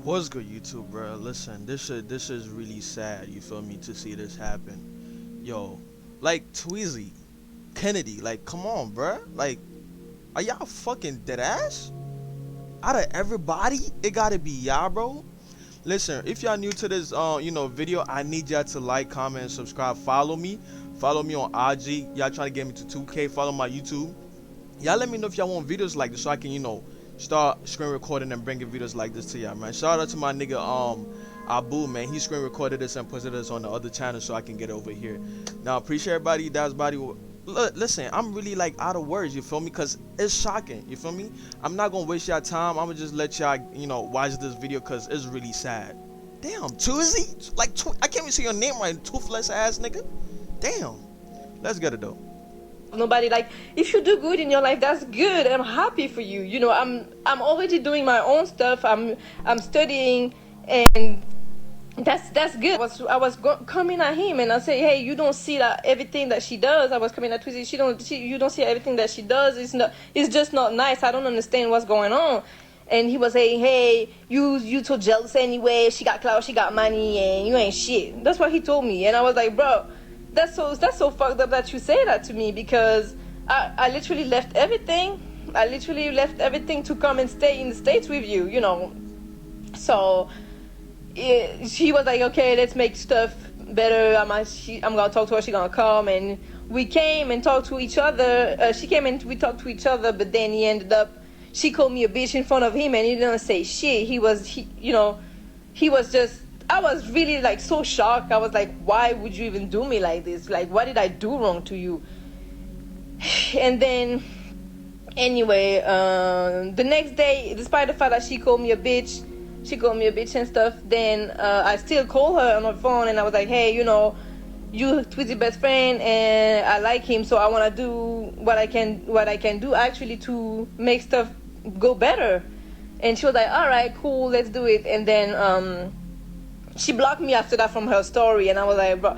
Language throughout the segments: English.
What's good, YouTube, bro? Listen, this is really sad. You feel me to see this happen, yo? Like Tweezy, Kennedy, like come on, bro. Like, are y'all fucking dead ass? Out of everybody, it gotta be y'all, bro. Listen, if y'all new to this, video, I need y'all to like, comment, and subscribe. Follow me on IG. Y'all trying to get me to 2K. Follow my YouTube. Y'all let me know if y'all want videos like this so I can, start screen recording and bringing videos like this to y'all, man. Shout out to my nigga, Abu, man. He screen recorded this and posted this on the other channel so I can get it over here. Now, appreciate everybody. That's body. Listen, I'm really like out of words, you feel me? Because it's shocking, you feel me? I'm not going to waste y'all time. I'm going to just let y'all, watch this video because it's really sad. Damn, Tweezy? Like, I can't even say your name right, toothless ass nigga. Damn. Let's get it, though. Nobody, like, if you do good in your life, that's good. I'm happy for you. You know, I'm already doing my own stuff. I'm studying, and that's good. I was coming at him and I say, hey, you don't see that everything that she does. I was coming at Tweezy. You don't see everything that she does. It's just not nice. I don't understand what's going on. And he was saying, hey, you so jealous anyway. She got clout, she got money, and you ain't shit. That's what he told me. And I was like, bro, that's so fucked up that you say that to me, because I literally left everything. I literally left everything to come and stay in the States with you, you know. So she was like, okay, let's make stuff better. I'm gonna talk to her. She's gonna come, and we came and talked to each other. She came and we talked to each other, but then he ended up. She called me a bitch in front of him, and he didn't say shit. He was just. I was really like so shocked. I was like, why would you even do me like this? Like, what did I do wrong to you? And then, anyway, the next day, despite the fact that she called me a bitch and stuff, then I still call her on her phone, and I was like, hey, you Tweezy best friend, and I like him, so I want to do what I can do actually to make stuff go better. And she was like, all right, cool, let's do it. And then she blocked me after that from her story, and I was like, bro,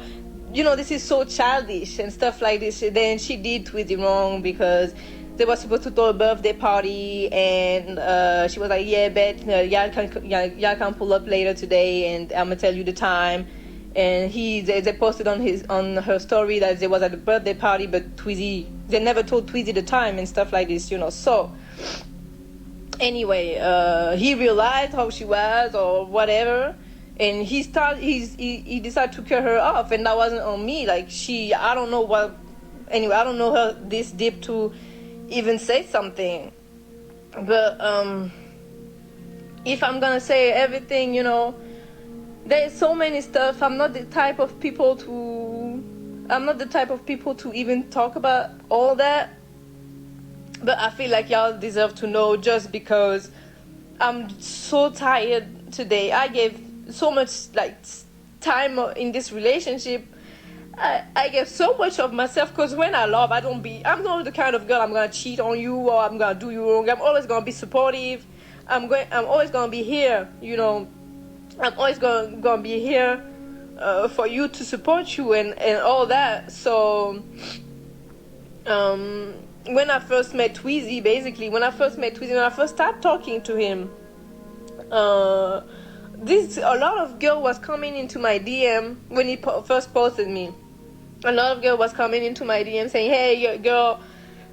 this is so childish and stuff like this. Then she did Tweezy wrong because they were supposed to throw a birthday party, and she was like, yeah, bet y'all can pull up later today, and I'm gonna tell you the time. And they posted on her story that they was at the birthday party, but they never told Tweezy the time and stuff like this, So anyway, he realized how she was or whatever, and he decided to cut her off, and that wasn't on me. Like, I don't know her this deep to even say something. But if I'm gonna say everything, there's so many stuff. I'm not the type of people to even talk about all that. But I feel like y'all deserve to know, just because I'm so tired today. I gave so much time in this relationship. I gave so much of myself, because when I love, I'm not the kind of girl I'm gonna cheat on you or I'm gonna do you wrong. I'm always gonna be supportive. I'm always gonna be here, I'm always gonna be here for you, to support you and all that. So when I first met Tweezy, when I first started talking to him, a lot of girl was coming into my DM when he first posted me. A lot of girl was coming into my DM saying, hey, girl,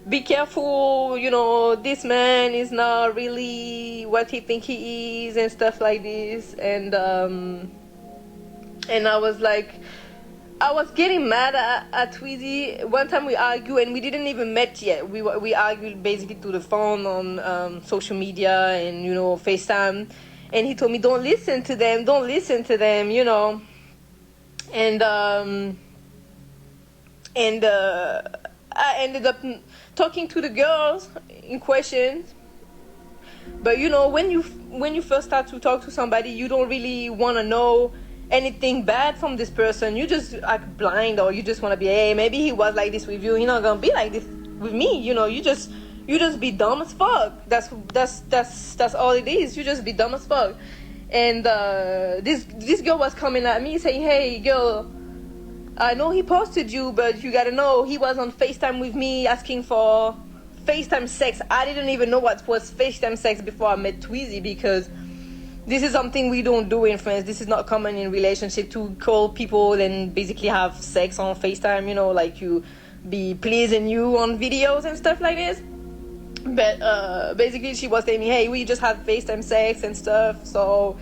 be careful, this man is not really what he think he is and stuff like this. And I was like, I was getting mad at Tweezy. One time we argued, and we didn't even met yet. We argued basically through the phone on social media and, FaceTime. And he told me, don't listen to them. And I ended up talking to the girls in question. But when you first start to talk to somebody, you don't really want to know anything bad from this person. You just act blind, or you just want to be, hey, maybe he was like this with you, he's not gonna be like this with me. You just be dumb as fuck. That's all it is. You just be dumb as fuck. And this girl was coming at me saying, hey, girl, I know he posted you, but you gotta know he was on FaceTime with me asking for FaceTime sex. I didn't even know what was FaceTime sex before I met Tweezy, because this is something we don't do in France. This is not common in relationship to call people and basically have sex on FaceTime, you know, like you be pleasing you on videos and stuff like this. But basically she was telling me, hey, we just have FaceTime sex and stuff, so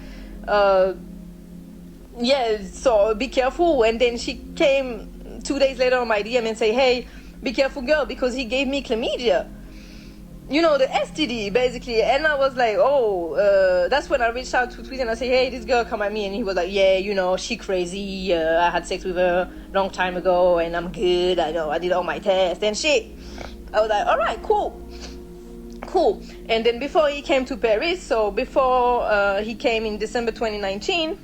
yeah, so be careful. And then she came 2 days later on my DM and say, hey, be careful girl, because he gave me chlamydia, you know, the STD basically. And I was like, oh, that's when I reached out to Tweezy and I said, hey, this girl come at me, and he was like, yeah, you know, she crazy, I had sex with her long time ago and I'm good, I know, I did all my tests and shit. I was like, all right, cool. And then before he came to Paris, so before he came in December 2019,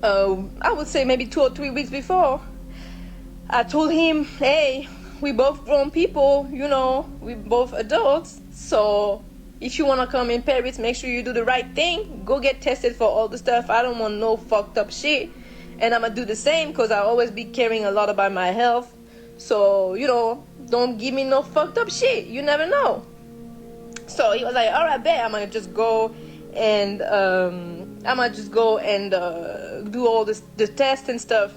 I would say maybe 2 or 3 weeks before, I told him, hey, we both grown people, you know, we both adults, so if you want to come in Paris, make sure you do the right thing, go get tested for all the stuff. I don't want no fucked up shit, and I'm gonna do the same, because I always be caring a lot about my health. So, you know, don't give me no fucked up shit, you never know. So he was like, all right, bet, I'm gonna just go and do all the tests and stuff.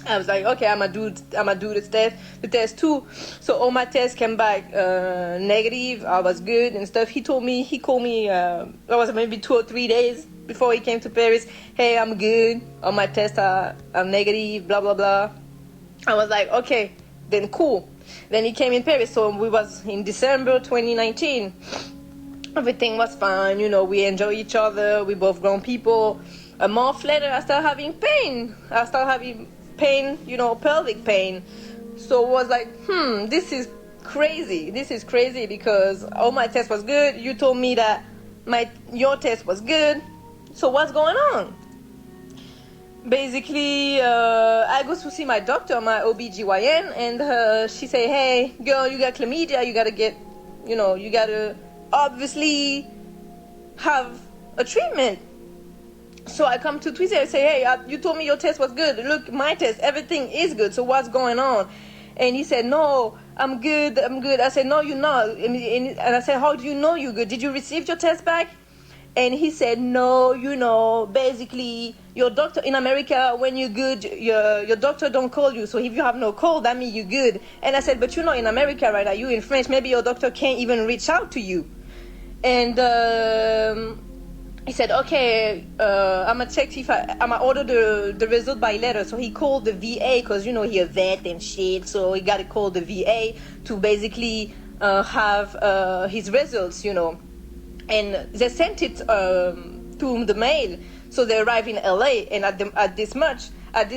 I was like, okay, I'm gonna do the test too. So all my tests came back negative. I was good and stuff. He called me. It was maybe 2 or 3 days before he came to Paris. Hey, I'm good. All my tests are negative. Blah blah blah. I was like, okay, then cool. Then he came in Paris. So we was in December 2019. Everything was fine. You know, we enjoy each other. We both grown people. A month later, I started having pain. Pain, you know, pelvic pain. So it was like, this is crazy. This is crazy, because all my test was good. You told me that your test was good. So what's going on? Basically, I go to see my doctor, my OBGYN, and she say, hey, girl, you got chlamydia. You gotta obviously have a treatment. So I come to Tweezy, I say, hey, you told me your test was good. Look, my test, everything is good. So what's going on? And he said, no, I'm good. I said, no, you're not. And I said, how do you know you're good? Did you receive your test back? And he said, no, you know, basically, your doctor in America, when you're good, your doctor don't call you. So if you have no call, that means you're good. And I said, but you're not in America right now. You're in France. Maybe your doctor can't even reach out to you. And he said, okay, I'm gonna check if I'm gonna order the result by letter. So he called the VA, because, you know, he a vet and shit. So he got to call the VA to basically have his results, you know. And they sent it to the mail. So they arrived in LA. And at this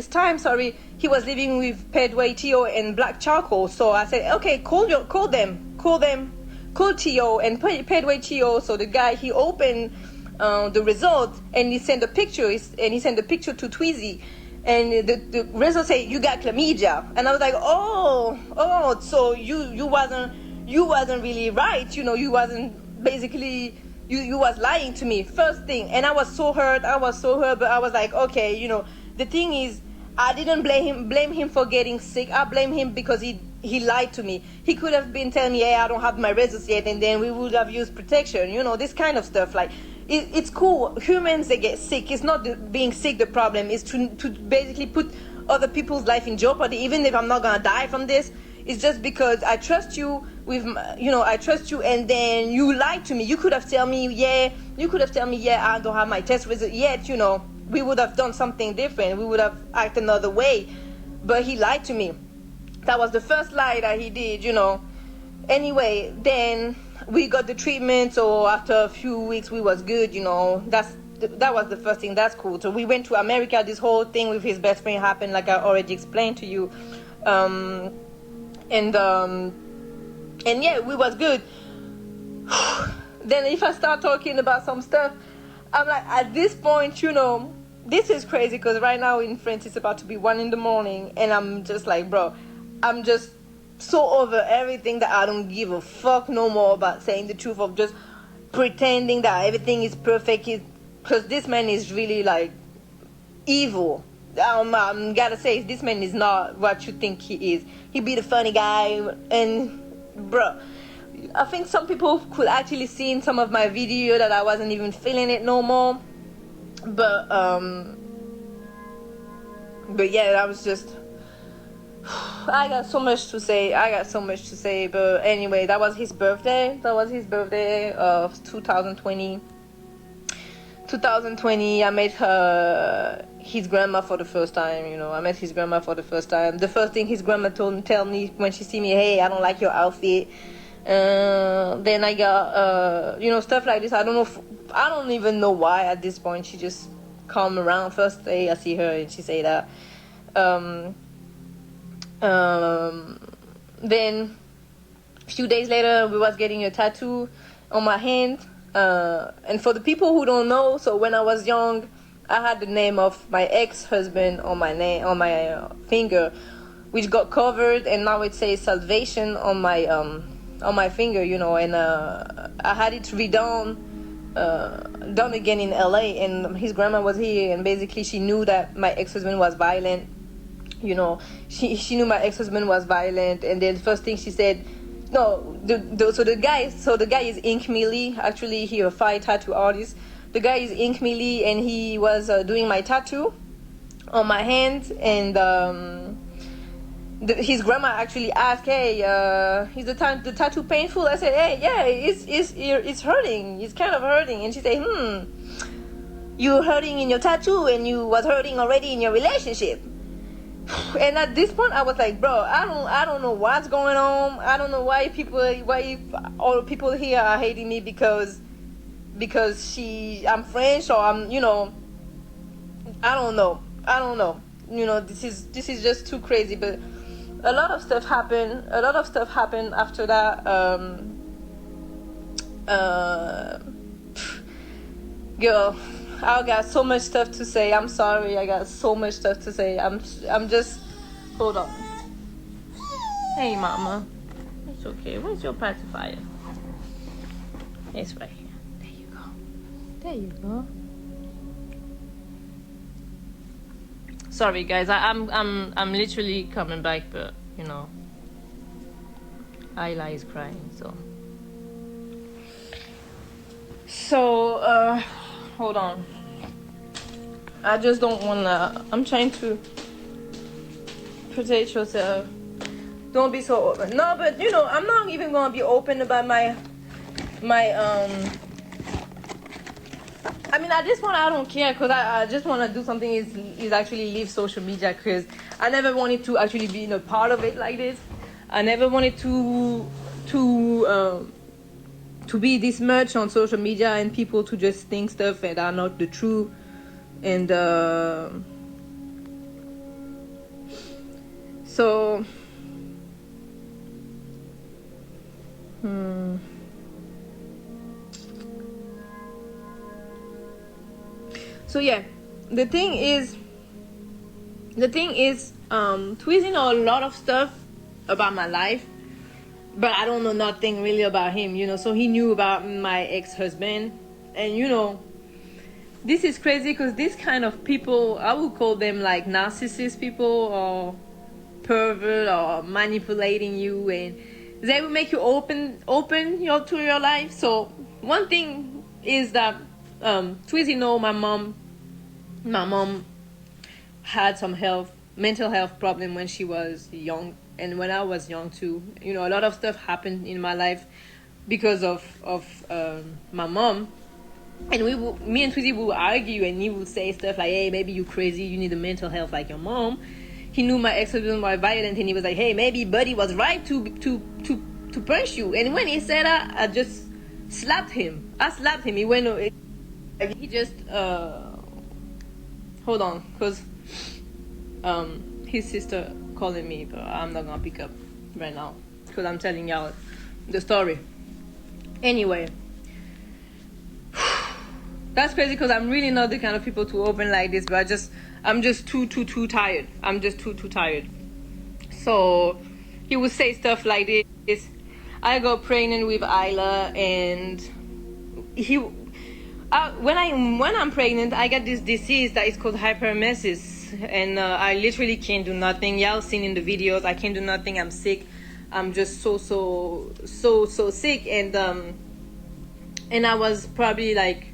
time, he was living with Pedway Tio and Black Charcoal. So I said, okay, call them. Call Tio and Pedway Tio. So the guy, he opened the result, and he sent a picture, to Tweezy, and the result say you got chlamydia. And I was like, oh, so you wasn't really right, you know, you wasn't, basically you was lying to me, first thing. And I was so hurt, but I was like, okay, you know, the thing is, I didn't blame him for getting sick. I blame him because he lied to me. He could have been telling me, hey, I don't have my results yet, and then we would have used protection, you know, this kind of stuff. Like, it's cool. Humans, they get sick. It's not being sick the problem. It's to basically put other people's life in jeopardy, even if I'm not gonna die from this. It's just because I trust you I trust you, and then you lied to me. You could have told me, yeah, I don't have my test result yet, you know. We would have done something different. We would have acted another way. But he lied to me. That was the first lie that he did, you know. Anyway, then we got the treatment, so after a few weeks we was good, you know. That was the first thing. That's cool. So we went to America. This whole thing with his best friend happened, like I already explained to you. And yeah, we was good. Then if I start talking about some stuff, I'm like, at this point, you know, this is crazy, because right now in France it's about to be 1 a.m, and I'm just like, bro, I'm just so over everything that I don't give a fuck no more about saying the truth, of just pretending that everything is perfect, because this man is really like evil. I'm gotta say, this man is not what you think he is. He be the funny guy, and bro, I think some people could actually see in some of my video that I wasn't even feeling it no more. But yeah, that was just, I got so much to say. But anyway, that was his birthday of 2020. I met his grandma for the first time. The first thing his grandma tell me when she see me, hey, I don't like your outfit. Then I got stuff like this. I don't even know why at this point. She just come around. First day I see her and she say that. Then a few days later we was getting a tattoo on my hand. And for the people who don't know, so when I was young, I had the name of my ex-husband on my finger, which got covered, and now it says salvation on my finger, and I had it redone, done again in LA, and his grandma was here, and basically she knew that my ex-husband was violent. She knew my ex-husband was violent, and then the first thing she said, no, the guy is Ink Millie. Actually, he a Fire tattoo artist. The guy is Ink Millie, and he was doing my tattoo on my hand, and his grandma actually asked, hey, is the tattoo painful? I said, hey, yeah, it's hurting. It's kind of hurting. And she said, you hurting in your tattoo, and you was hurting already in your relationship. And at this point I was like, bro, I don't know what's going on. I don't know why all the people here are hating me because I'm French, or I'm, I don't know. This is just too crazy. But a lot of stuff happened after that. Girl, I got so much stuff to say. I'm sorry. I got so much stuff to say. I'm just, hold on. Hey, mama. It's okay. Where's your pacifier? It's right here. There you go. Sorry, guys. I'm literally coming back, but Ayla is crying. So hold on. I just don't wanna. I'm trying to protect yourself. Don't be so open. No, but I'm not even gonna be open about my. I mean, at this point, I don't care, because I just want to do something is actually leave social media, because I never wanted to actually be a part of it like this. I never wanted to be this much on social media and people to just think stuff that are not the truth. And so so yeah, the thing is Tweezy know a lot of stuff about my life, but I don't know nothing really about him, so he knew about my ex-husband. And this is crazy, because this kind of people, I would call them like narcissist people, or pervert, or manipulating you, and they will make you open to your life. So one thing is that Tweezy know my mom had some mental health problem when she was young, and when I was young too. A lot of stuff happened in my life because of my mom. And me and Tweezy would argue, and he would say stuff like, hey, maybe you crazy, you need a mental health like your mom. He knew my ex-husband was violent, and he was like, hey, maybe Buddy was right to punch you. And when he said that, I just slapped him. He went, he just hold on, because his sister calling me, but I'm not gonna pick up right now, because I'm telling y'all the story. Anyway, that's crazy, because I'm really not the kind of people to open like this, but I'm just too tired. I'm just too tired. So he would say stuff like this. I got pregnant with Ayla, and when I'm pregnant, I got this disease that is called hyperemesis, and I literally can't do nothing. Y'all seen in the videos, I can't do nothing. I'm sick. I'm just so sick, and I was probably like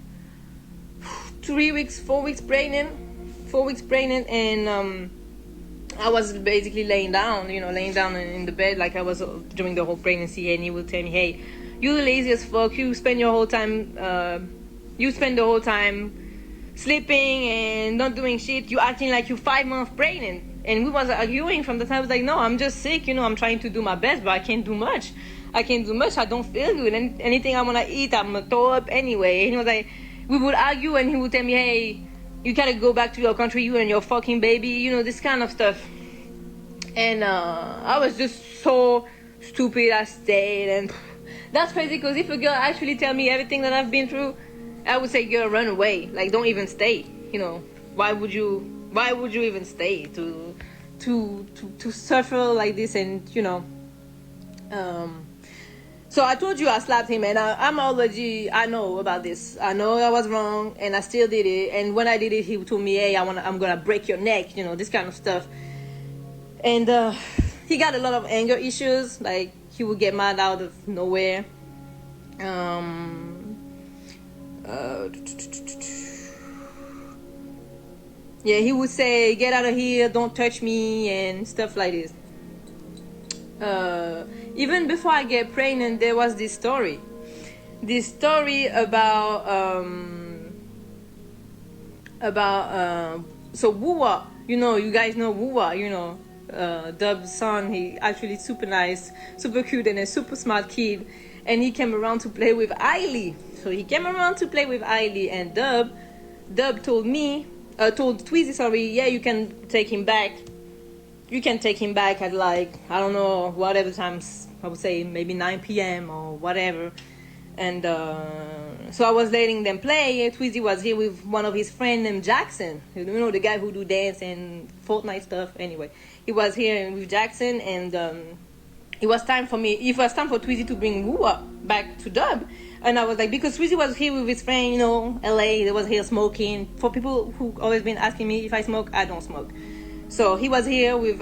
4 weeks pregnant, and I was basically laying down in the bed like I was during the whole pregnancy, and he would tell me, hey, you lazy as fuck, you spend the whole time sleeping and not doing shit, you acting like you're 5 months pregnant. And we was arguing from the time. I was like, no, I'm just sick, I'm trying to do my best, but I can't do much. I don't feel good, and anything I want to eat, I'm gonna throw up anyway. And he was like, we would argue, and he would tell me, hey, you gotta go back to your country, you and your fucking baby, this kind of stuff. And I was just so stupid. I stayed, and that's crazy, because if a girl actually tell me everything that I've been through, I would say, girl, run away. Like, don't even stay. Why would you even stay to suffer like this? And so I told you I slapped him, and I know about this. I know I was wrong, and I still did it. And when I did it, he told me, hey, I'm gonna break your neck, this kind of stuff. And he got a lot of anger issues. Like, he would get mad out of nowhere. Yeah, he would say, get out of here, don't touch me, and stuff like this. Even before I get pregnant, there was this story about so Wuwa, you guys know Wuwa, Dub's son. He actually super nice, super cute, and a super smart kid. And he came around to play with Ailey. So he came around to play with Ailey, and Dub told Tweezy, sorry, yeah, you can take him back. You can take him back at, like, I don't know, whatever times, I would say maybe 9 p.m. or whatever. And so I was letting them play. Tweezy was here with one of his friends named Jackson. The guy who do dance and Fortnite stuff. Anyway, he was here with Jackson, and it was time for Tweezy to bring Wua back to Dub. And I was like, because Tweezy was here with his friend, LA, they was here smoking. For people who always been asking me if I smoke, I don't smoke. So he was here with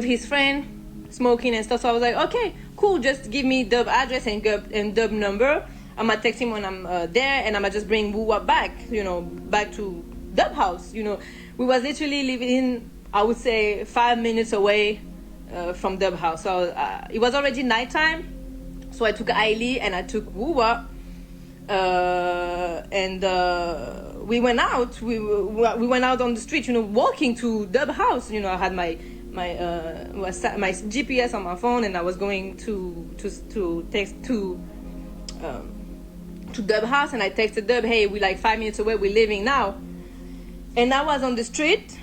his friend, smoking and stuff. So I was like, okay, cool, just give me Dub address and Dub number. I'm gonna text him when I'm there, and I'm gonna just bring Wua back, back to Dub house. We was literally living, I would say, 5 minutes away from Dub house. So it was already nighttime. So I took Ailey and I took Wua, and we went out. We went out on the street, walking to Dub house. I had my GPS on my phone, and I was going to text to Dub house, and I texted Dub, hey, we're like 5 minutes away. We're leaving now. And I was on the street,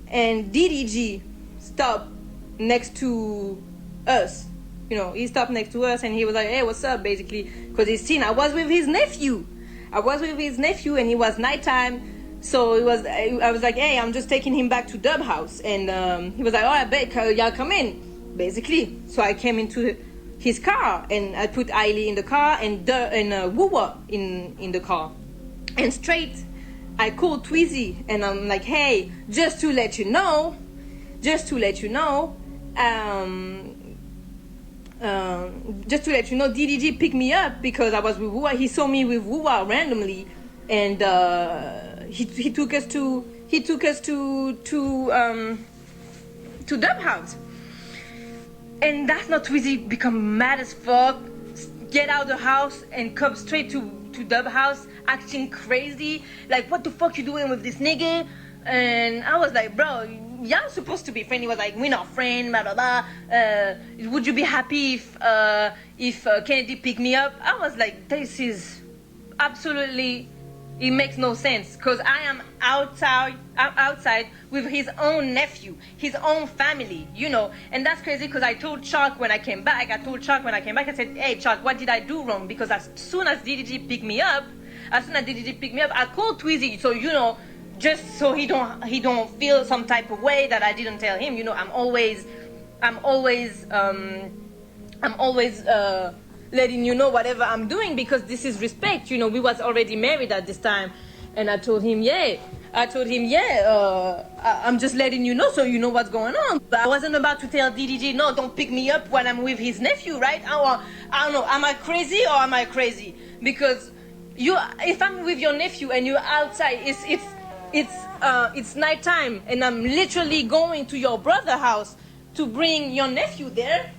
and DDG stopped next to us. He stopped next to us, and he was like, hey, what's up, basically, because he's seen I was with his nephew, and it was nighttime. So I was like, hey, I'm just taking him back to Dub house. And he was like, oh, I bet y'all come in, basically. So I came into his car, and I put Ailey in the car, and Wuwa in the car. And straight, I called Tweezy, and I'm like, hey, just to let you know, DDG picked me up because I was with Wua. He saw me with Wua randomly, and he took us to Dub house. And that's not Tweezy become mad as fuck, get out of the house and come straight to Dub house, acting crazy, like, what the fuck you doing with this nigga? And I was like, bro, y'all supposed to be friends. He was like, we're not friends, blah blah blah. Would you be happy if Kennedy picked me up? I was like, this is absolutely, it makes no sense, because I am outside with his own nephew, his own family, and that's crazy. Because I told Chuck when I came back, I said, hey Chuck, what did I do wrong? Because as soon as DDG picked me up, I called Tweezy, so just so he don't feel some type of way that I didn't tell him. I'm always letting you know whatever I'm doing, because this is respect. We was already married at this time, and I told him, yeah, I told him, yeah, I'm just letting you know so you know what's going on. But I wasn't about to tell DDG, no, don't pick me up when I'm with his nephew, right? I don't know, am I crazy or am I crazy? Because if I'm with your nephew and you're outside, it's nighttime and I'm literally going to your brother's house to bring your nephew there.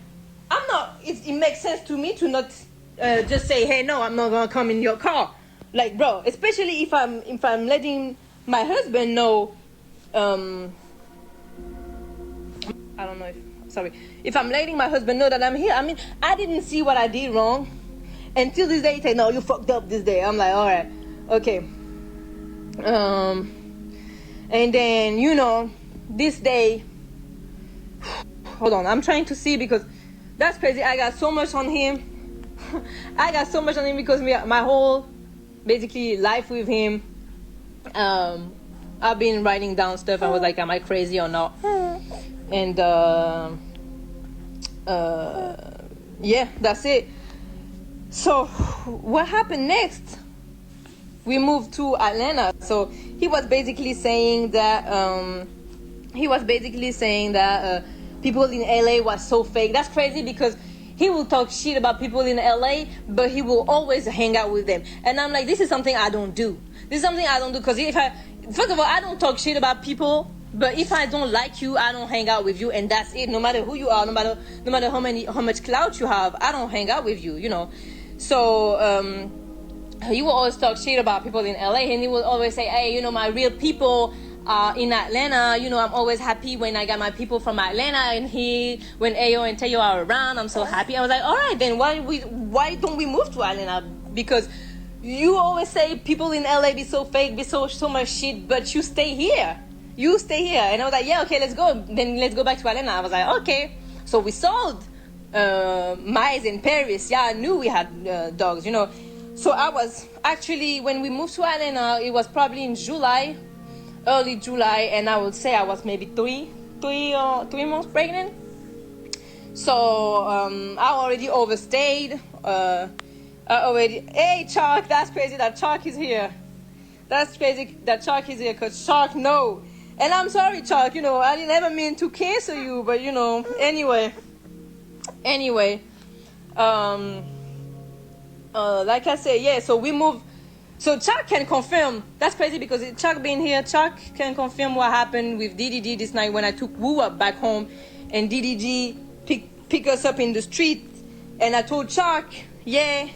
I'm not. It makes sense to me to not just say, hey, no, I'm not gonna come in your car. Like, bro, especially if I'm letting my husband know. I don't know. If I'm letting my husband know that I'm here. I mean, I didn't see what I did wrong until this day. He said, no, you fucked up this day. I'm like, all right, okay. And then this day. Hold on, I'm trying to see because that's crazy. I got so much on him. I got so much on him because my whole basically life with him. I've been writing down stuff. I was like, am I crazy or not? And yeah, that's it. So what happened next? We moved to Atlanta. So he was basically saying that people in LA was so fake. That's crazy because he will talk shit about people in LA, but he will always hang out with them. And I'm like, this is something I don't do. This is something I don't do because first of all, I don't talk shit about people. But if I don't like you, I don't hang out with you, and that's it. No matter who you are, no matter how much clout you have, I don't hang out with you. So he will always talk shit about people in LA, and he will always say, hey, my real people in Atlanta, I'm always happy when I got my people from Atlanta, and when Ayo and Tayo are around, I'm so happy. I was like, all right, then why don't we move to Atlanta? Because you always say people in LA be so fake, be so much shit, but you stay here. And I was like, yeah, okay, let's go. Then let's go back to Atlanta. I was like, okay. So we sold Miles in Paris. Yeah, I knew we had dogs, So I was actually, when we moved to Atlanta, it was probably in early July, and I would say I was maybe three months pregnant. So I already overstayed. Hey, Chalk, that's crazy that Chalk is here. That's crazy that Chalk is here, because Chalk, no. And I'm sorry, Chalk, I didn't ever mean to cancel you, but anyway. Like I said, yeah, so we moved. So Chuck can confirm. That's crazy because Chuck being here, Chuck can confirm what happened with DDG this night when I took Woo up back home, and DDG pick us up in the street, and I told Chuck, yeah,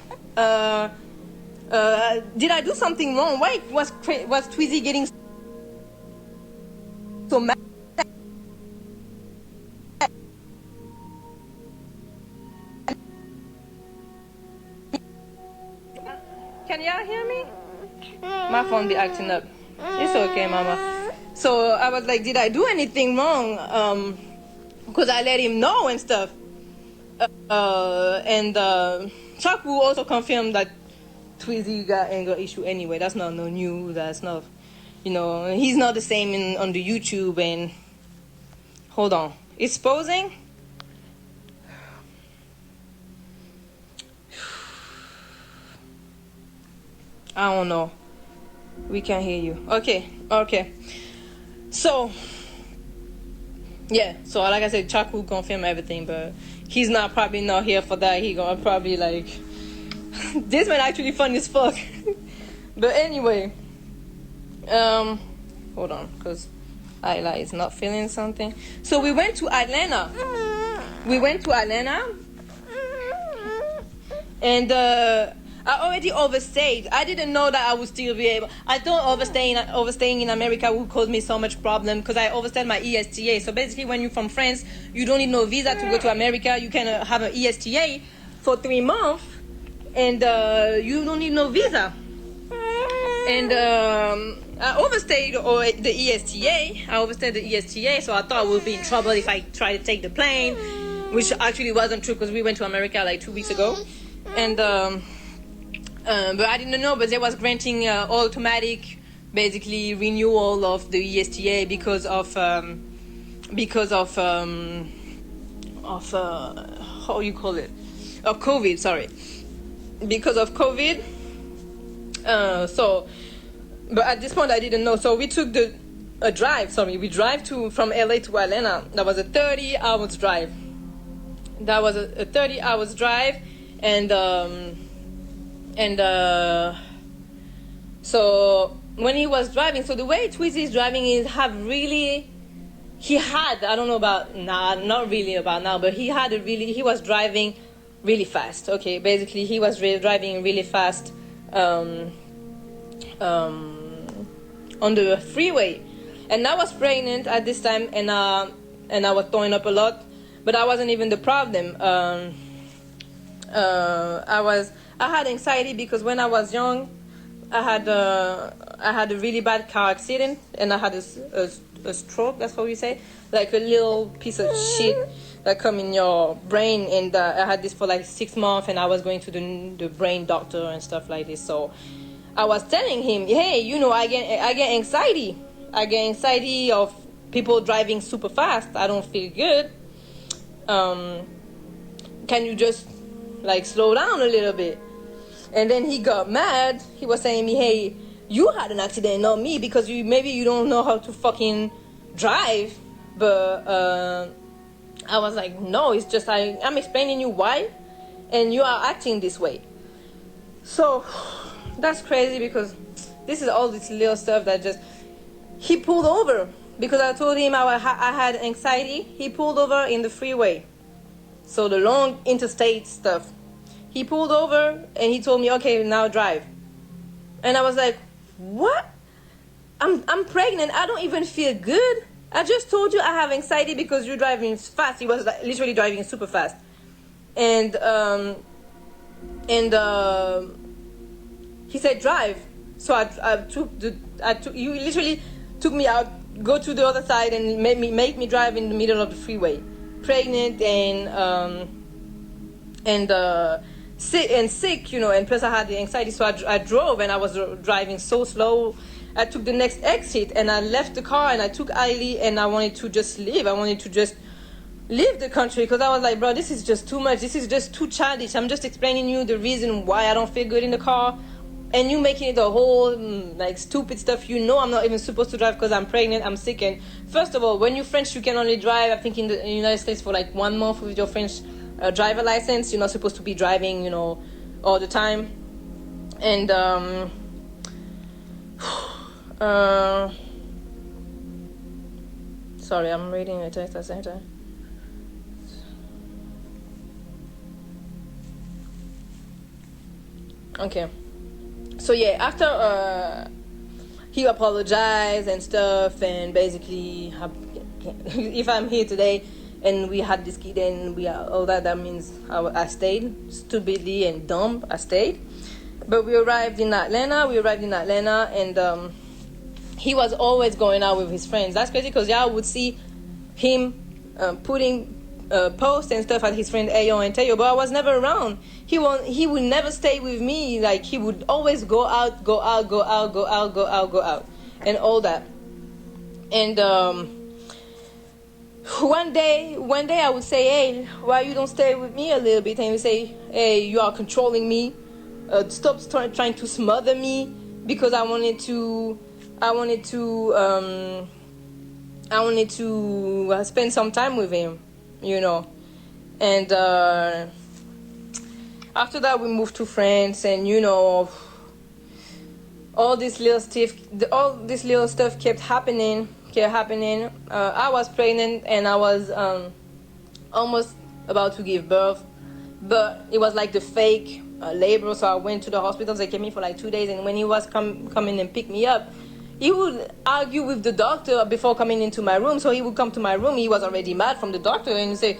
did I do something wrong? Why was Tweezy getting so mad? Can y'all hear me? My phone be acting up. It's okay, mama. So I was like, did I do anything wrong? Because I let him know and stuff. And Chuck will also confirm that Tweezy got anger issue anyway. That's not no new. That's not, he's not the same on the YouTube. And hold on, it's pausing. I don't know. We can't hear you. Okay. So, yeah. So, like I said, Chuck will confirm everything, but he's probably not here for that. He gonna probably this man actually fun as fuck. But anyway, hold on, cause Ayla is not feeling something. So we went to Atlanta. And I already overstayed. I didn't know that I would still be able. I thought overstaying in America would cause me so much problem because I overstayed my ESTA. So basically, when you're from France, you don't need no visa to go to America. You can have an ESTA for 3 months, and you don't need no visa. And I overstayed the ESTA. So I thought I would be in trouble if I tried to take the plane, which actually wasn't true because we went to America like 2 weeks ago, and. But I didn't know, but they was granting automatic, basically renewal of the ESTA because of how you call it, of COVID. Sorry, because of COVID. So but at this point I didn't know. So we took a drive. Sorry, we drive from LA to Atlanta. That was a 30 hours drive. That was a 30 hours drive, and so when he was driving, so the way Tweezy is driving is I don't know about now, not really about now, but he was driving really fast. Okay, basically he was driving really fast on the freeway, and I was pregnant at this time, and I was throwing up a lot, but that wasn't even the problem. I had anxiety because when I was young, I had a really bad car accident, and I had a stroke. That's what we say, like a little piece of shit that come in your brain. And I had this for like 6 months, and I was going to the brain doctor and stuff like this. So I was telling him, hey, I get anxiety. I get anxiety of people driving super fast. I don't feel good. Can you just like slow down a little bit? And then he got mad. He was saying me, hey, you had an accident, not me, because maybe you don't know how to fucking drive. But I was like, no, it's just I'm explaining you why, and you are acting this way. So that's crazy, because this is all this little stuff that just... He pulled over because I told him I had anxiety. He pulled over in the freeway, so the long interstate stuff. He pulled over and he told me, okay, now drive. And I was like, what? I'm pregnant. I don't even feel good. I just told you I have anxiety because you're driving fast. He was like, literally driving super fast. And he said, drive. So you literally took me out, go to the other side, and make me drive in the middle of the freeway. Pregnant and sick, and plus I had the anxiety, so I drove, and I was driving so slow. I took the next exit, and I left the car, and I took Ailey, and I wanted to just leave. I wanted to just leave the country, because I was like, bro, this is just too much. This is just too childish. I'm just explaining you the reason why I don't feel good in the car, and you making it a whole like stupid stuff. I'm not even supposed to drive because I'm pregnant, I'm sick. And first of all, when you're French, you can only drive, I think, in the United States for like 1 month with your French driver license. You're not supposed to be driving, all the time. And sorry, I'm reading a text at the same time. Okay, so yeah, after he apologized and stuff, and basically, if I'm here today and we had this kid and all that means I stayed stupidly and dumb. I stayed. But we arrived in Atlanta, and he was always going out with his friends. That's crazy, because y'all would see him putting posts and stuff at his friend Ayo and Teo, but I was never around. He would never stay with me. Like, he would always go out, and all that. And one day I would say, hey, why you don't stay with me a little bit? And he would say, hey, you are controlling me. Stop trying to smother me, because I wanted to spend some time with him, And after that, we moved to France, and all this little stuff kept happening. I was pregnant, and I was almost about to give birth, but it was like the fake labor. So I went to the hospital. They kept me for like 2 days, and when he was coming and pick me up, he would argue with the doctor before coming into my room. So he would come to my room. He was already mad from the doctor, and he'd say,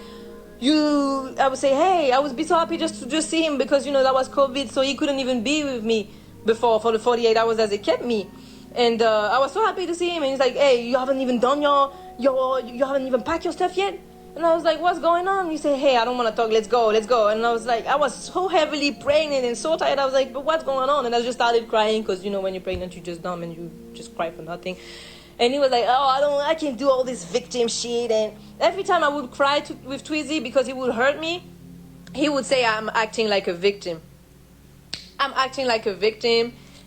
I would say, hey, I would be so happy just to see him, because that was COVID, so he couldn't even be with me before for the 48 hours that they kept me. And I was so happy to see him, and he's like, hey, you haven't even done you haven't even packed your stuff yet? And I was like, what's going on? He said, hey, I don't want to talk, let's go. And I was like, I was so heavily pregnant and so tired. I was like, but what's going on? And I just started crying, because when you're pregnant, you're just dumb and you just cry for nothing. And he was like, oh, I can't do all this victim shit. And every time I would cry with Tweezy because he would hurt me, he would say I'm acting like a victim.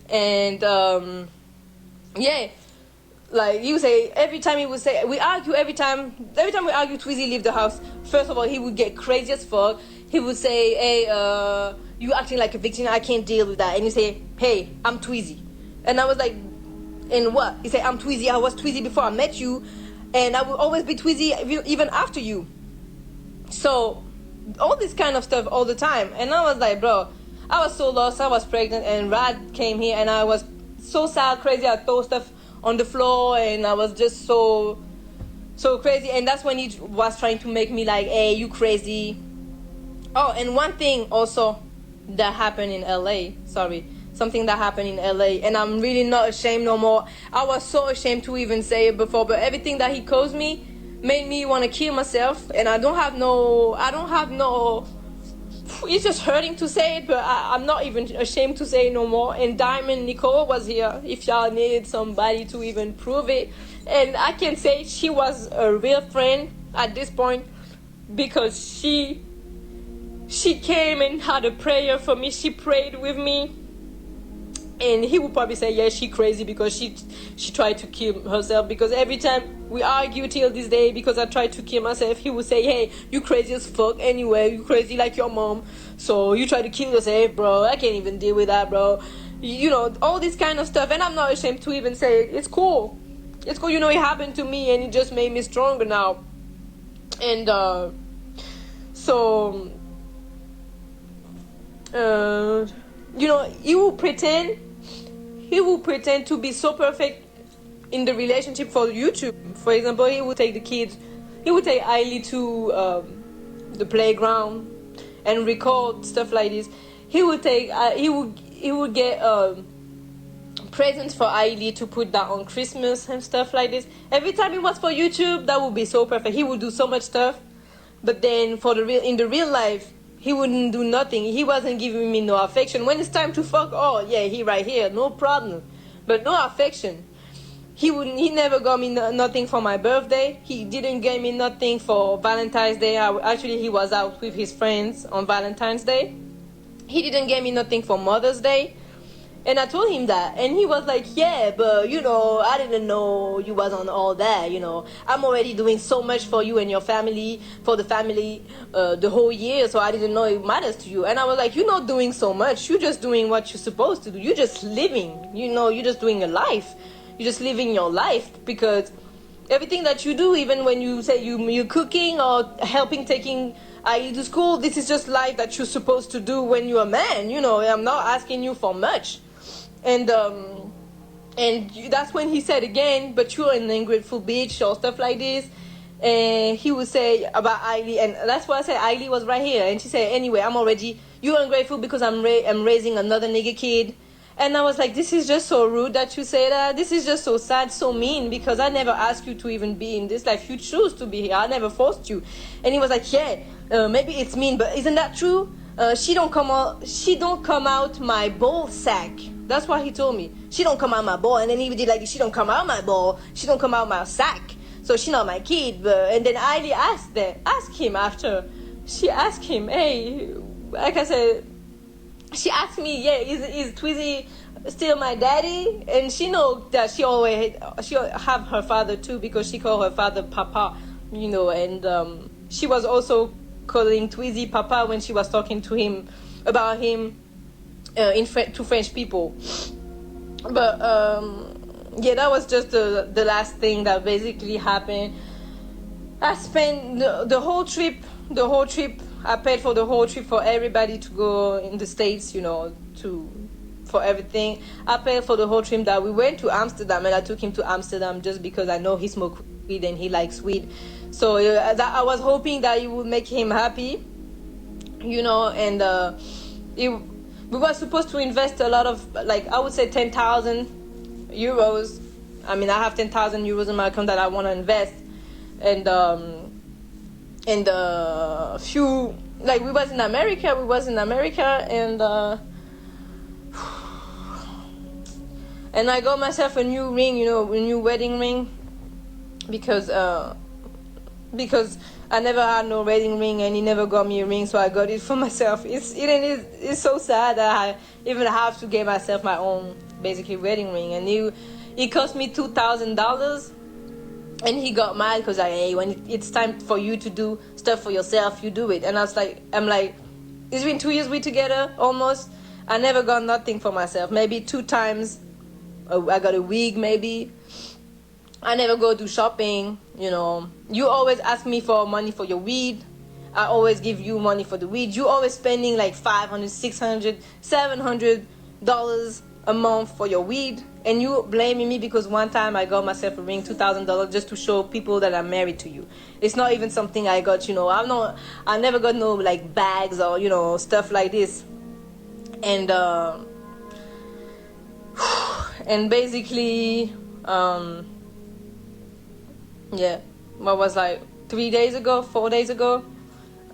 And Yeah, like you say, every time he would say we argue, every time we argue, Tweezy leave the house. First of all, he would get crazy as fuck. He would say, hey, you acting like a victim, I can't deal with that. And you say, hey, I'm Tweezy. And I was like, and what? He said, I'm Tweezy, I was Tweezy before I met you, and I will always be Tweezy even after you. So all this kind of stuff all the time. And I was like, bro, I was so lost. I was pregnant, and Rad came here, and I was so sad, crazy. I throw stuff on the floor, and I was just so crazy. And that's when he was trying to make me like, hey, you crazy. Oh, and one thing also that happened in LA, something that happened in LA, and I'm really not ashamed no more. I was so ashamed to even say it before, but everything that he caused me made me want to kill myself. And I don't have no, it's just hurting to say it, but I'm not even ashamed to say it no more. And Diamond Nicole was here if y'all needed somebody to even prove it. And I can say she was a real friend at this point, because she came and had a prayer for me. She prayed with me. And he would probably say, yeah, she crazy because she tried to kill herself. Because every time we argue till this day, because I tried to kill myself, he would say, hey, you crazy as fuck anyway. You crazy like your mom. So you try to kill yourself, bro. I can't even deal with that, bro. You know, all this kind of stuff. And I'm not ashamed to even say it. It's cool. It's cool. You know, it happened to me, and it just made me stronger now. And you know, he will pretend to be so perfect in the relationship for YouTube. For example, he would take the kids, he would take Ailey to the playground and record stuff like this. He would take he would get presents for Ailey to put that on Christmas and stuff like this. Every time it was for YouTube, that would be so perfect. He would do so much stuff, but then in the real life, he wouldn't do nothing. He wasn't giving me no affection. When it's time to fuck, oh yeah, he right here, no problem. But no affection. He never got me nothing for my birthday. He didn't give me nothing for Valentine's Day. Actually, he was out with his friends on Valentine's Day. He didn't give me nothing for Mother's Day. And I told him that, and he was like, yeah, but you know, I didn't know you was on all that, you know. I'm already doing so much for you and your family, for the family, the whole year, so I didn't know it matters to you. And I was like, you're not doing so much. You're just doing what you're supposed to do. You're just living, you know, you're just doing a life. You're just living your life, because everything that you do, even when you say you're cooking or helping taking Ailey to school, this is just life that you're supposed to do when you're a man, you know. I'm not asking you for much. And that's when he said again, but you're an ungrateful bitch or stuff like this. And he would say about Ailey, and that's why I said Ailey was right here. And she said, anyway, you're ungrateful because I'm raising another nigga kid. And I was like, this is just so rude that you say that. This is just so sad, so mean, because I never asked you to even be in this life. You choose to be here. I never forced you. And he was like, yeah, maybe it's mean, but isn't that true? She don't come out my ball sack. That's what he told me. She don't come out my ball. And then he did like, she don't come out my ball. She don't come out my sack. So she not my kid. And then Ailey asked him after. She asked him, hey, like I said, she asked me, yeah, is Tweezy still my daddy? And she know that she have her father too, because she called her father Papa, you know. And she was also calling Tweezy Papa when she was talking to him about him to French people. But yeah, that was just the last thing that basically happened. I spent the whole trip. I paid for the whole trip for everybody to go in the States, you know, for everything. I paid for the whole trip that we went to Amsterdam, and I took him to Amsterdam just because I know he smokes weed and he likes weed. So I was hoping that it would make him happy, you know. And we were supposed to invest a lot of, like, I would say 10,000 euros. I mean, I have 10,000 euros in my account that I want to invest. And few, like, we was in America, and I got myself a new ring, you know, a new wedding ring, because I never had no wedding ring, and he never got me a ring, so I got it for myself. It's so sad that I even have to get myself my own basically wedding ring. And It cost me $2,000. And he got mad because hey, when it's time for you to do stuff for yourself, you do it. And I'm like, it's been 2 years we together almost. I never got nothing for myself. Maybe 2 times I got a wig maybe. I never go do shopping, you know. You always ask me for money for your weed. I always give you money for the weed. You always spending like $500, $600, $700 a month for your weed. And you blaming me because one time I got myself a ring, $2,000, just to show people that I'm married to you. It's not even something I got, you know. I never got no like bags or, you know, stuff like this. And and basically, yeah, what was like 3 days ago, 4 days ago,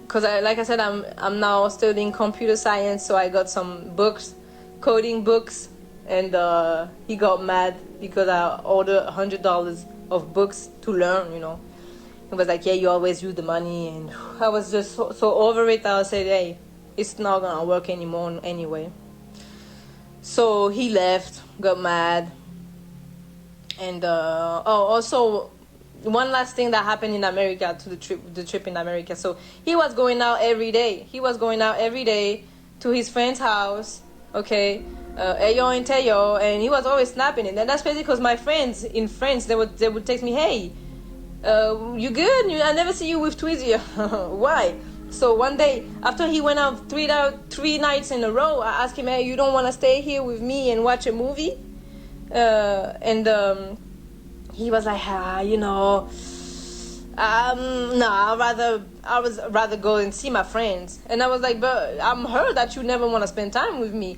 because like I said, I'm now studying computer science, so I got some books, coding books, and he got mad because I ordered $100 of books to learn, you know. He was like, yeah, you always use the money, and I was just so over it. I said, hey, it's not gonna work anymore anyway. So he left, got mad, and also one last thing that happened in America, to the trip in America. So he was going out every day. He was going out every day to his friend's house, okay, Ayo and Teo, and he was always snapping it. And that's basically because my friends in France, they would text me, hey, you good? I never see you with Tweezy. Why? So one day, after he went out 3 nights in a row, I asked him, hey, you don't want to stay here with me and watch a movie? He was like, you know, no, I was rather go and see my friends. And I was like, but I'm heard that you never want to spend time with me.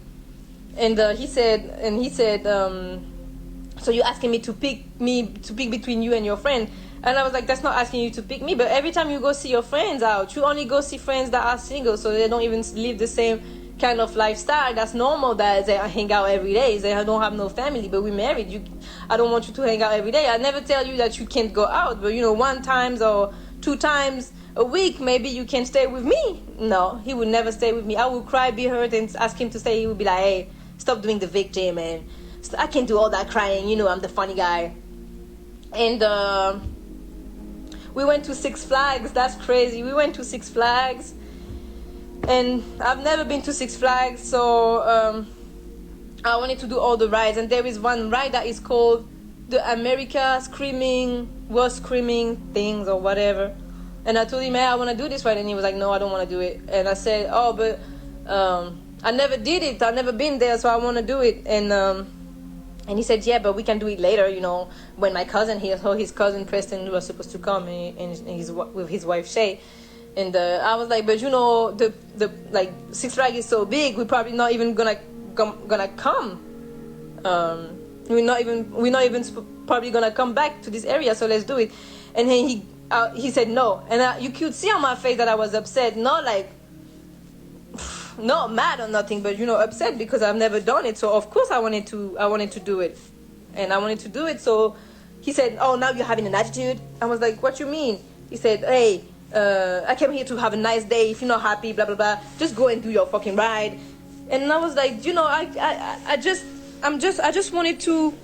And he said, so you asking me to pick between you and your friend. And I was like, that's not asking you to pick me, but every time you go see your friends out, you only go see friends that are single, so they don't even live the same kind of lifestyle. That's normal that they hang out every day. They don't have no family, but we're married. I don't want you to hang out every day. I never tell you that you can't go out, but you know, 1 time or 2 times a week, maybe you can stay with me. No, he would never stay with me. I would cry, be hurt, and ask him to stay. He would be like, hey, stop doing the victim, and I can't do all that crying. You know, I'm the funny guy. And we went to Six Flags. That's crazy. We went to Six Flags, and I've never been to Six Flags, so I wanted to do all the rides. And there is one ride that is called the America Screaming things or whatever. And I told him, hey, I want to do this ride, and he was like, no, I don't want to do it. And I said, oh, but I never did it. I've never been there, so I want to do it. And he said, yeah, but we can do it later, you know, when my cousin here, so his cousin Preston was supposed to come, and he's with his wife Shay. And I was like, but you know, the like Six Flags is so big, we're probably not even gonna come. We're not even probably gonna come back to this area, so let's do it. And then he said no, and you could see on my face that I was upset, not like not mad or nothing, but you know, upset because I've never done it. So of course I wanted to do it, and I wanted to do it. So he said, oh, now you're having an attitude. I was like, what you mean? He said, hey, I came here to have a nice day. If you're not happy, blah blah blah, just go and do your fucking ride. And I was like, you know, I just wanted to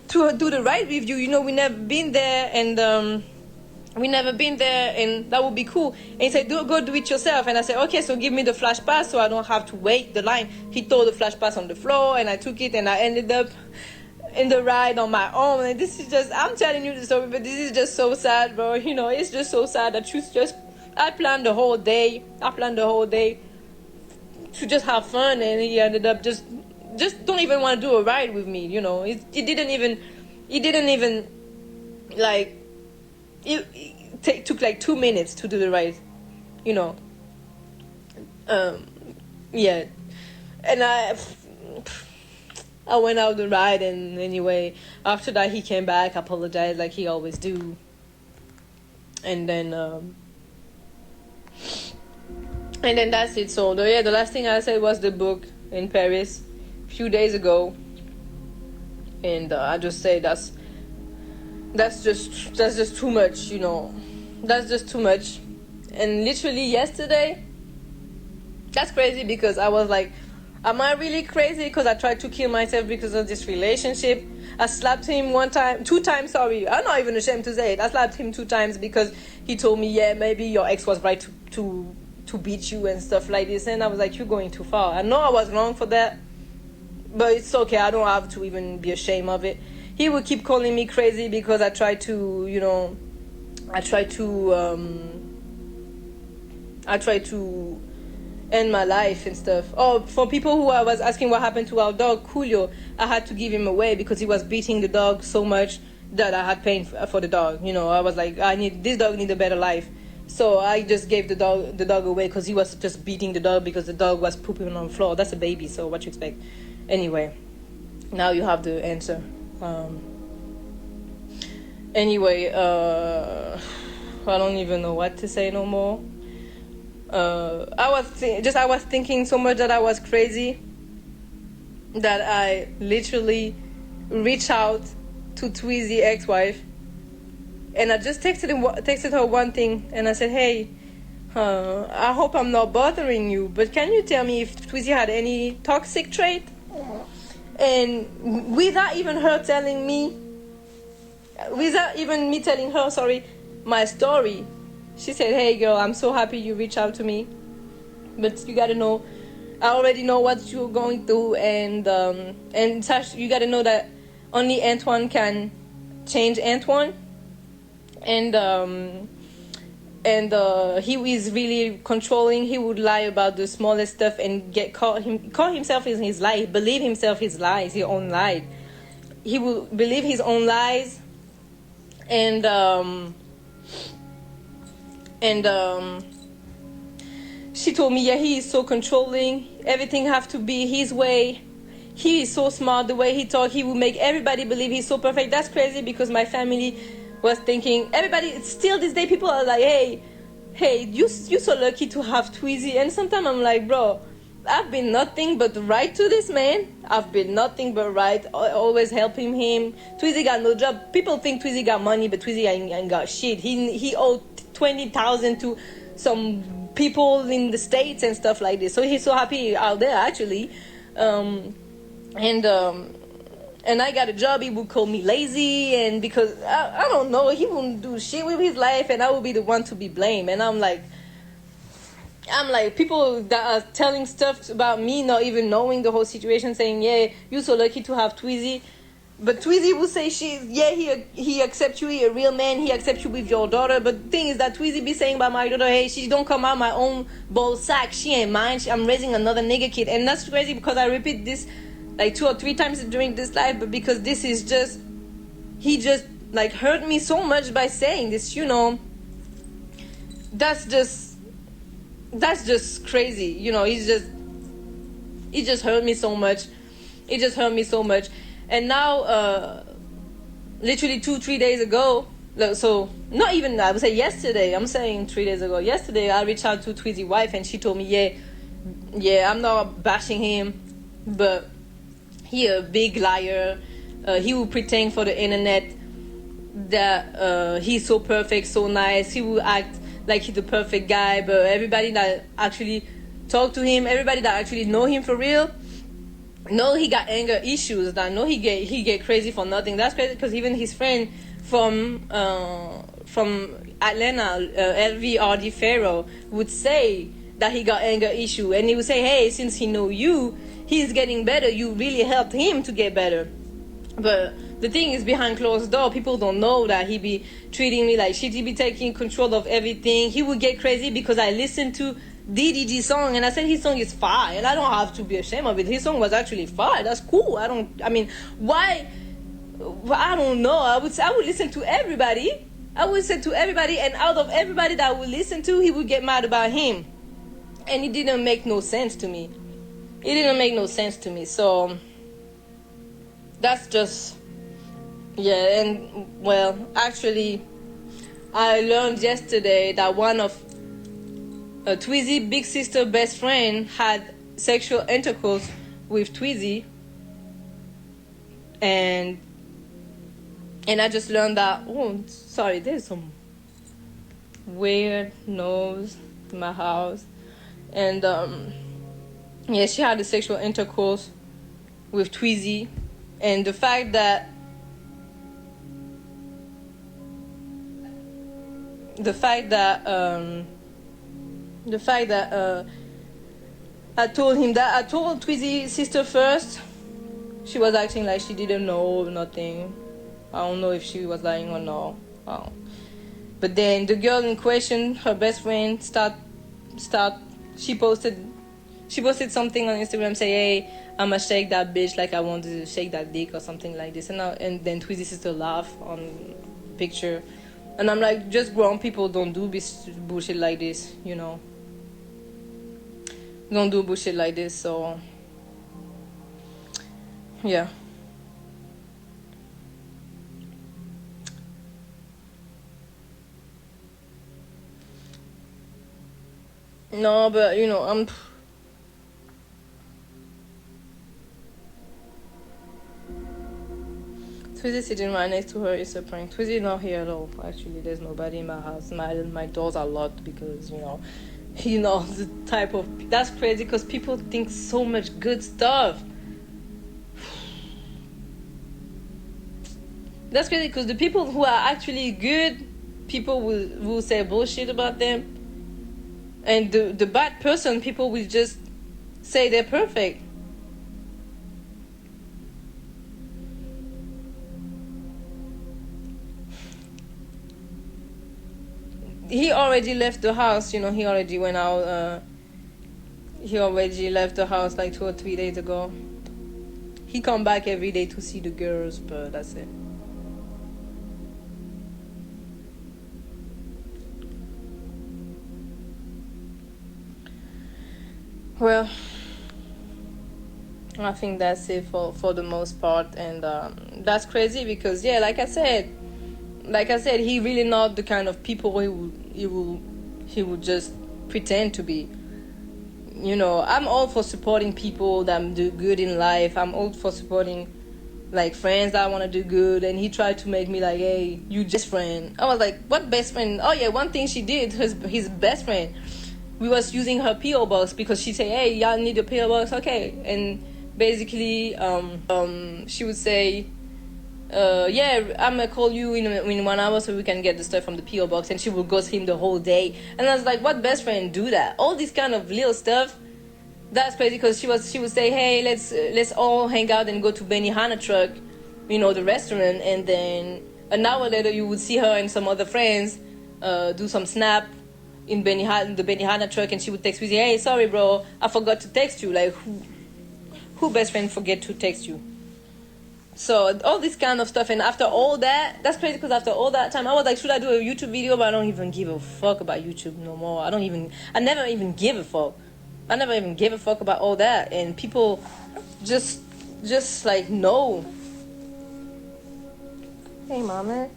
do the ride with you. You know, we never been there, and and that would be cool. And he said, go do it yourself. And I said, okay, so give me the flash pass so I don't have to wait the line. He threw the flash pass on the floor, and I took it, and I ended up in the ride on my own. And this is just, I'm telling you the story, but this is just so sad, bro. You know, it's just so sad that I planned the whole day to just have fun, and he ended up just don't even want to do a ride with me, you know. He didn't even like, it took like 2 minutes to do the ride, you know. Yeah, and I went out the ride, and anyway, after that he came back, apologized like he always do, and then that's it. So the last thing I said was the book in Paris a few days ago, and I just say that's just too much, you know. That's just too much. And literally yesterday, that's crazy because I was like, Am I really crazy because I tried to kill myself because of this relationship? I slapped him 2 times, sorry. I'm not even ashamed to say it. I slapped him 2 times because he told me, yeah, maybe your ex was right to beat you and stuff like this. And I was like, you're going too far. I know I was wrong for that, but it's okay. I don't have to even be ashamed of it. He would keep calling me crazy because I tried to, end my life and stuff. Oh, for people who I was asking what happened to our dog Julio, I had to give him away because he was beating the dog so much that I had pain for the dog. I was like, this dog need a better life, so I just gave the dog away because he was just beating the dog because the dog was pooping on the floor. That's a baby, so what you expect? Anyway, now you have the answer. Anyway, I don't even know what to say no more. I was thinking so much that I was crazy that I literally reached out to Tweezy ex-wife, and I just texted her one thing, and I said, hey, I hope I'm not bothering you, but can you tell me if Tweezy had any toxic trait? And without even me telling her, sorry, my story, she said, hey girl, I'm so happy you reached out to me, but you gotta know, I already know what you're going through, and Sash, you gotta know that only Antoine can change Antoine, and he is really controlling. He would lie about the smallest stuff and call himself in his lie, believe himself his lies, his own lie. He will believe his own lies, and she told me, yeah, he is so controlling. Everything have to be his way. He is so smart. The way he talk, he will make everybody believe he's so perfect. That's crazy because my family was thinking, everybody, still this day, people are like, hey, you so lucky to have Tweezy. And sometimes I'm like, bro, I've been nothing but right to this man. I've been nothing but right, always helping him. Tweezy got no job. People think Tweezy got money, but Tweezy ain't got shit. He owed 20,000 to some people in the States and stuff like this. So he's so happy out there, actually. And I got a job, he would call me lazy, and because I don't know, he wouldn't do shit with his life, and I would be the one to be blamed. And I'm like, people that are telling stuff about me, not even knowing the whole situation, saying, yeah, you're so lucky to have Tweezy. But Tweezy will say, he accepts you, he a real man, he accepts you with your daughter. But the thing is that Tweezy be saying about my daughter, hey, she don't come out my own ball sack, she ain't mine, I'm raising another nigga kid. And that's crazy because I repeat this like 2 or 3 times during this live, but because this is just, he just like hurt me so much by saying this, that's just crazy, he just hurt me so much. And now, literally 2-3 days ago, so not even, I would say yesterday, I'm saying 3 days ago, yesterday I reached out to Tweezy's wife and she told me, yeah, I'm not bashing him, but he a big liar. He will pretend for the internet that he's so perfect, so nice. He will act like he's the perfect guy, but everybody that actually talk to him, everybody that actually know him for real, know he got anger issues. That know he get crazy for nothing. That's crazy because even his friend from Atlanta, LVRD Pharaoh, would say that he got anger issue, and he would say, hey, since he know you, he's getting better, you really helped him to get better. But the thing is, behind closed door, people don't know that he be treating me like shit. He be taking control of everything. He would get crazy because I listened to DDG song and I said his song is fire, and I don't have to be ashamed of it. His song was actually fire. That's cool. Why? I don't know. I would listen to everybody. And out of everybody that I would listen to, he would get mad about him. And it didn't make no sense to me. So that's just, yeah. And well, actually, I learned yesterday that one of Tweezy big sister best friend had sexual intercourse with Tweezy, and I just learned that. Oh, sorry, there's some weird noise in my house, and Yeah, she had a sexual intercourse with Tweezy, and the fact that the fact that I told him that I told Tweezy's sister first. She was acting like she didn't know nothing. I don't know if she was lying or not. But then the girl in question, her best friend, she posted something on Instagram, say, "Hey, I'ma shake that bitch like I want to shake that dick," or something like this. And then Tweezy's sister laughed on picture, and I'm like, just grown people don't do bullshit like this, you know. Don't do bullshit like this. So yeah. No, but you know, Tweezy sitting right next to her is a prank. Tweezy not here at all. Actually, there's nobody in my house. My doors are locked because you know the type of. That's crazy because people think so much good stuff. That's crazy because the people who are actually good, people will say bullshit about them, and the bad person, people will just say they're perfect. He already left the house, you know. He already went out. He already left the house like 2 or 3 days ago. He come back every day to see the girls, but that's it. Well, I think that's it for the most part, and that's crazy because yeah, like I said, he really not the kind of people he would just pretend to be. You know, I'm all for supporting people that do good in life. I'm all for supporting like friends that want to do good, and he tried to make me like, hey, you just friend. I was like, what best friend? Oh yeah, one thing she did, his best friend, we was using her PO box because she said, hey, y'all need a PO box, okay? And basically she would say, yeah, I'm gonna call you in 1 hour so we can get the stuff from the PO box, and she would ghost him the whole day. And I was like, what best friend do that? All this kind of little stuff. That's crazy because she would say, hey, let's all hang out and go to Benihana truck, you know, the restaurant, and then an hour later you would see her and some other friends do some snap in the Benihana truck, and she would text me, hey, sorry bro, I forgot to text you. Like, who best friend forget to text you? So all this kind of stuff, and after all that, that's crazy because after all that time I was like, should I do a YouTube video? But I don't even give a fuck about YouTube no more. I never even give a fuck. I never even gave a fuck about all that, and people just like, no. Hey mama.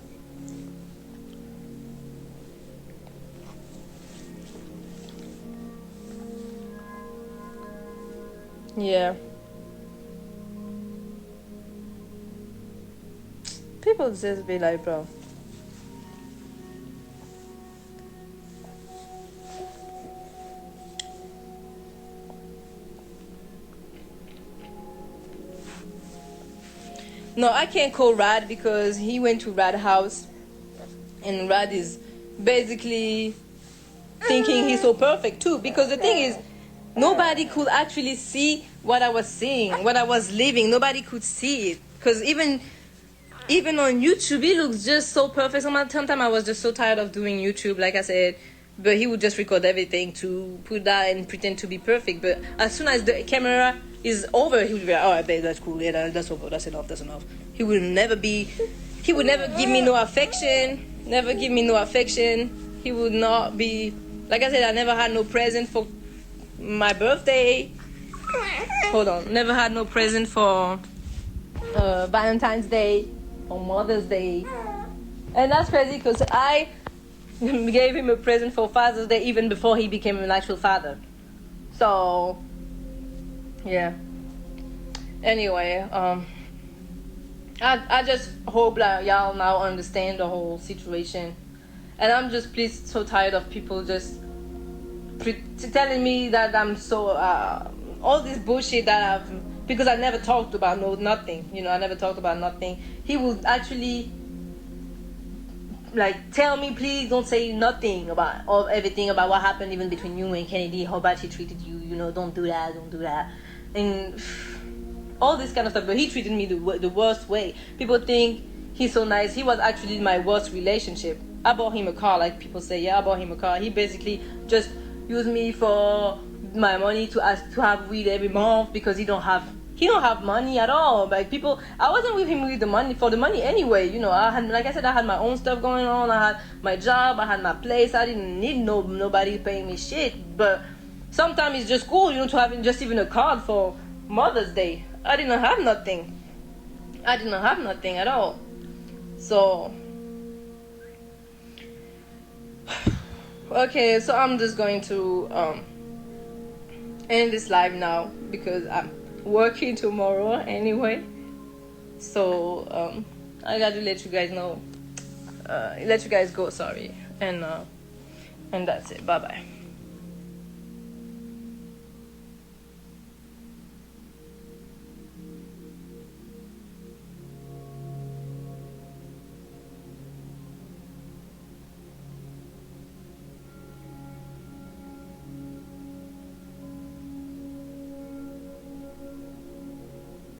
Yeah. People just be like, bro. No, I can't call Rad because he went to Rad house, and Rad is basically thinking he's so perfect too. Because the thing is, nobody could actually see what I was seeing, what I was living. Nobody could see it because even on YouTube, he looks just so perfect. Sometimes I was just so tired of doing YouTube, like I said. But he would just record everything to put that and pretend to be perfect. But as soon as the camera is over, he would be like, oh, I bet that's cool. Yeah, that's over. That's enough. He would never give me no affection. Never give me no affection. He would not be, like I said, I never had no present for my birthday. Hold on. Never had no present for Valentine's Day or Mother's Day. And that's crazy because I gave him a present for Father's Day even before he became an actual father. So, yeah. Anyway, I just hope that y'all now understand the whole situation. And I'm just so tired of people just telling me that I'm so all this bullshit that I've, because I never talked about nothing. You know, I never talked about nothing. He would actually like tell me, please don't say nothing about everything about what happened even between you and Kennedy, how bad he treated you. You know, don't do that, and all this kind of stuff. But he treated me the worst way. People think he's so nice. He was actually my worst relationship. I bought him a car, like people say. Yeah, I bought him a car. He basically just used me for my money to ask to have weed every month because he don't have money at all. Like people, I wasn't with him with the money for the money anyway. You know, I had, like I said, I had my own stuff going on. I had my job. I had my place. I didn't need nobody paying me shit. But sometimes it's just cool, you know, to have just even a card for Mother's Day. I didn't have nothing. I didn't have nothing at all. So okay, so I'm just going to end this live now because I'm working tomorrow anyway. So I got to let you guys know, let you guys go. Sorry, and that's it. Bye bye.